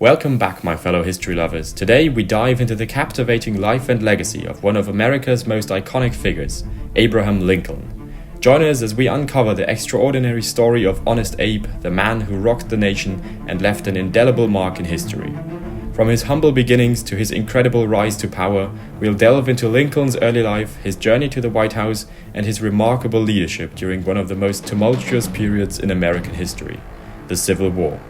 Welcome back, my fellow history lovers. Today we dive into the captivating life and legacy of one of America's most iconic figures, Abraham Lincoln. Join us as we uncover the extraordinary story of Honest Abe, the man who rocked the nation and left an indelible mark in history. From his humble beginnings to his incredible rise to power, we'll delve into Lincoln's early life, his journey to the White House, and his remarkable leadership during one of the most tumultuous periods in American history, the Civil War.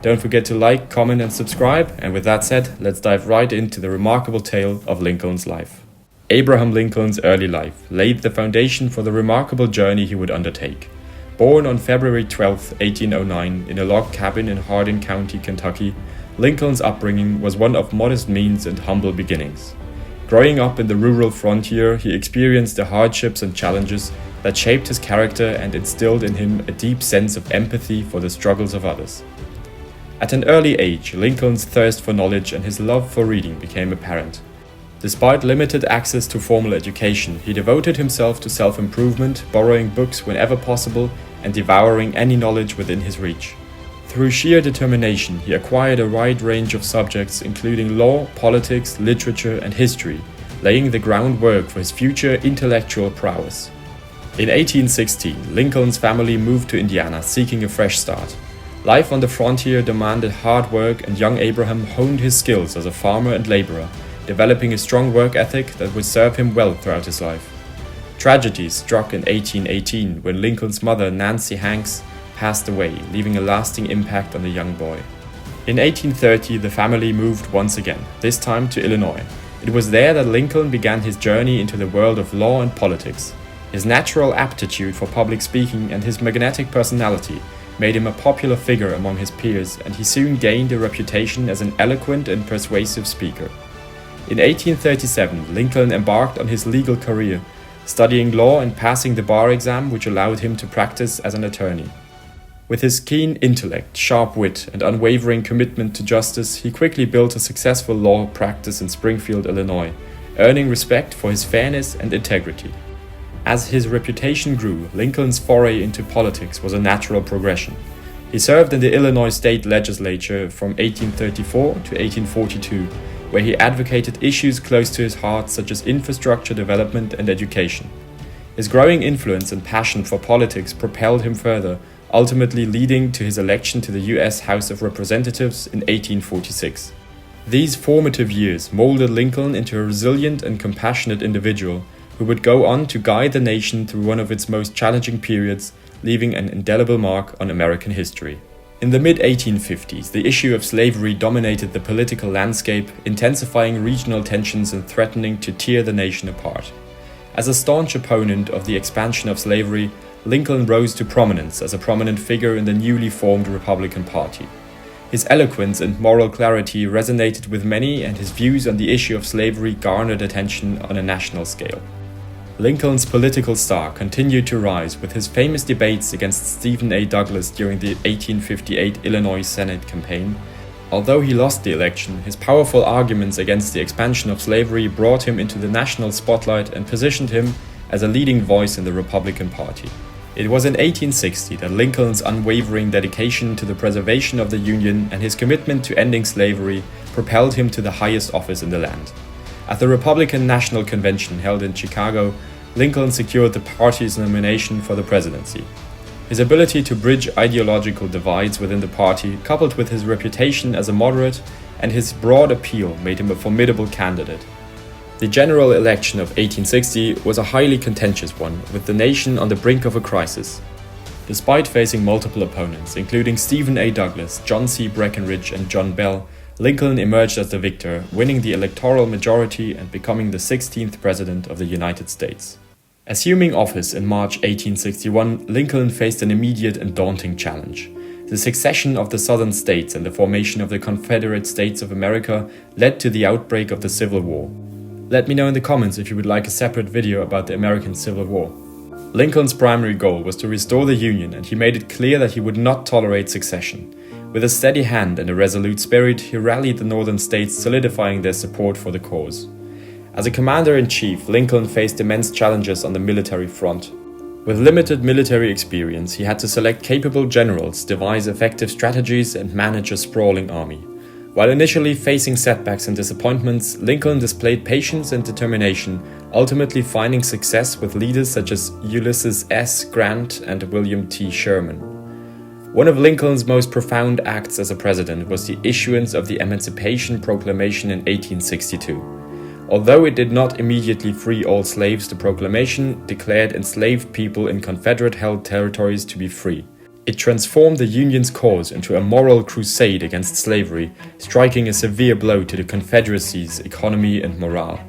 Don't forget to like, comment and subscribe, and with that said, let's dive right into the remarkable tale of Lincoln's life. Abraham Lincoln's early life laid the foundation for the remarkable journey he would undertake. Born on February 12, 1809, in a log cabin in Hardin County, Kentucky, Lincoln's upbringing was one of modest means and humble beginnings. Growing up in the rural frontier, he experienced the hardships and challenges that shaped his character and instilled in him a deep sense of empathy for the struggles of others. At an early age, Lincoln's thirst for knowledge and his love for reading became apparent. Despite limited access to formal education, he devoted himself to self-improvement, borrowing books whenever possible and devouring any knowledge within his reach. Through sheer determination, he acquired a wide range of subjects including law, politics, literature and history, laying the groundwork for his future intellectual prowess. In 1816, Lincoln's family moved to Indiana seeking a fresh start. Life on the frontier demanded hard work, and young Abraham honed his skills as a farmer and laborer, developing a strong work ethic that would serve him well throughout his life. Tragedy struck in 1818 when Lincoln's mother, Nancy Hanks, passed away, leaving a lasting impact on the young boy. In 1830, the family moved once again, this time to Illinois. It was there that Lincoln began his journey into the world of law and politics. His natural aptitude for public speaking and his magnetic personality made him a popular figure among his peers, and he soon gained a reputation as an eloquent and persuasive speaker. In 1837, Lincoln embarked on his legal career, studying law and passing the bar exam, which allowed him to practice as an attorney. With his keen intellect, sharp wit, and unwavering commitment to justice, he quickly built a successful law practice in Springfield, Illinois, earning respect for his fairness and integrity. As his reputation grew, Lincoln's foray into politics was a natural progression. He served in the Illinois state legislature from 1834 to 1842, where he advocated issues close to his heart such as infrastructure development and education. His growing influence and passion for politics propelled him further, ultimately leading to his election to the U.S. House of Representatives in 1846. These formative years molded Lincoln into a resilient and compassionate individual who would go on to guide the nation through one of its most challenging periods, leaving an indelible mark on American history. In the mid-1850s, the issue of slavery dominated the political landscape, intensifying regional tensions and threatening to tear the nation apart. As a staunch opponent of the expansion of slavery, Lincoln rose to prominence as a prominent figure in the newly formed Republican Party. His eloquence and moral clarity resonated with many, and his views on the issue of slavery garnered attention on a national scale. Lincoln's political star continued to rise with his famous debates against Stephen A. Douglas during the 1858 Illinois Senate campaign. Although he lost the election, his powerful arguments against the expansion of slavery brought him into the national spotlight and positioned him as a leading voice in the Republican Party. It was in 1860 that Lincoln's unwavering dedication to the preservation of the Union and his commitment to ending slavery propelled him to the highest office in the land. At the Republican National Convention held in Chicago, Lincoln secured the party's nomination for the presidency. His ability to bridge ideological divides within the party, coupled with his reputation as a moderate and his broad appeal, made him a formidable candidate. The general election of 1860 was a highly contentious one, with the nation on the brink of a crisis. Despite facing multiple opponents, including Stephen A. Douglas, John C. Breckinridge, and John Bell, Lincoln emerged as the victor, winning the electoral majority and becoming the 16th President of the United States. Assuming office in March 1861, Lincoln faced an immediate and daunting challenge. The succession of the Southern states and the formation of the Confederate States of America led to the outbreak of the Civil War. Let me know in the comments if you would like a separate video about the American Civil War. Lincoln's primary goal was to restore the Union, and he made it clear that he would not tolerate secession. With a steady hand and a resolute spirit, he rallied the northern states, solidifying their support for the cause. As a commander-in-chief, Lincoln faced immense challenges on the military front. With limited military experience, he had to select capable generals, devise effective strategies, and manage a sprawling army. While initially facing setbacks and disappointments, Lincoln displayed patience and determination, ultimately finding success with leaders such as Ulysses S. Grant and William T. Sherman. One of Lincoln's most profound acts as a president was the issuance of the Emancipation Proclamation in 1862. Although it did not immediately free all slaves, the proclamation declared enslaved people in Confederate-held territories to be free. It transformed the Union's cause into a moral crusade against slavery, striking a severe blow to the Confederacy's economy and morale.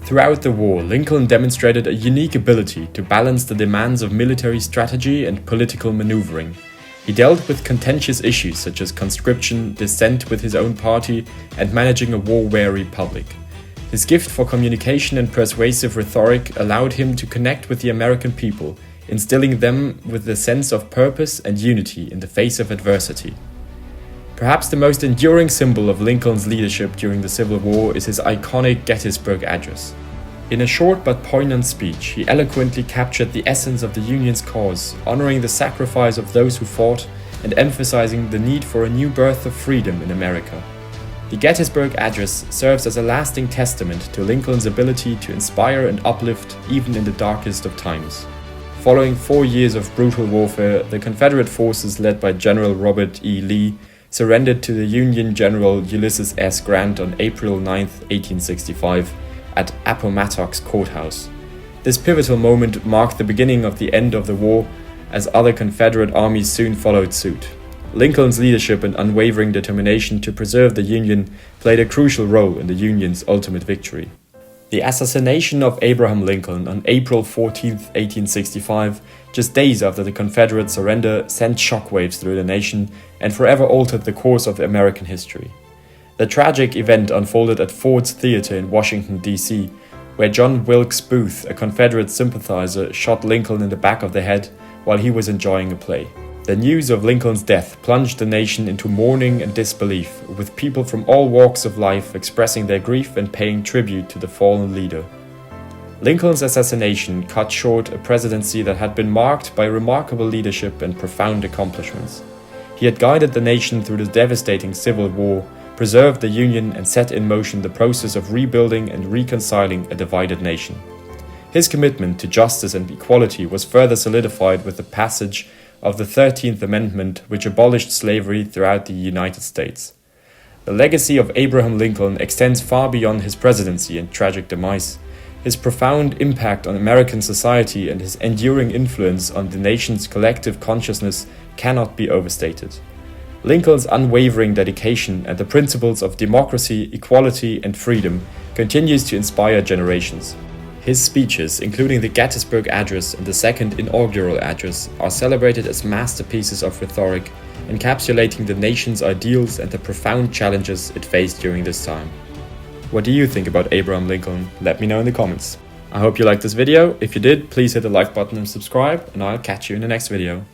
Throughout the war, Lincoln demonstrated a unique ability to balance the demands of military strategy and political maneuvering. He dealt with contentious issues such as conscription, dissent with his own party, and managing a war-weary public. His gift for communication and persuasive rhetoric allowed him to connect with the American people, instilling them with a sense of purpose and unity in the face of adversity. Perhaps the most enduring symbol of Lincoln's leadership during the Civil War is his iconic Gettysburg Address. In a short but poignant speech, he eloquently captured the essence of the Union's cause, honoring the sacrifice of those who fought and emphasizing the need for a new birth of freedom in America. The Gettysburg Address serves as a lasting testament to Lincoln's ability to inspire and uplift even in the darkest of times. Following 4 years of brutal warfare, the Confederate forces led by General Robert E. Lee surrendered to the Union General Ulysses S. Grant on April 9, 1865, at Appomattox Courthouse. This pivotal moment marked the beginning of the end of the war, as other Confederate armies soon followed suit. Lincoln's leadership and unwavering determination to preserve the Union played a crucial role in the Union's ultimate victory. The assassination of Abraham Lincoln on April 14, 1865, just days after the Confederate surrender, sent shockwaves through the nation and forever altered the course of American history. The tragic event unfolded at Ford's Theater in Washington, D.C., where John Wilkes Booth, a Confederate sympathizer, shot Lincoln in the back of the head while he was enjoying a play. The news of Lincoln's death plunged the nation into mourning and disbelief, with people from all walks of life expressing their grief and paying tribute to the fallen leader. Lincoln's assassination cut short a presidency that had been marked by remarkable leadership and profound accomplishments. He had guided the nation through the devastating Civil War, preserved the Union, and set in motion the process of rebuilding and reconciling a divided nation. His commitment to justice and equality was further solidified with the passage of the 13th Amendment, which abolished slavery throughout the United States. The legacy of Abraham Lincoln extends far beyond his presidency and tragic demise. His profound impact on American society and his enduring influence on the nation's collective consciousness cannot be overstated. Lincoln's unwavering dedication and the principles of democracy, equality, and freedom continues to inspire generations. His speeches, including the Gettysburg Address and the Second Inaugural Address, are celebrated as masterpieces of rhetoric, encapsulating the nation's ideals and the profound challenges it faced during this time. What do you think about Abraham Lincoln? Let me know in the comments. I hope you liked this video. If you did, please hit the like button and subscribe, and I'll catch you in the next video.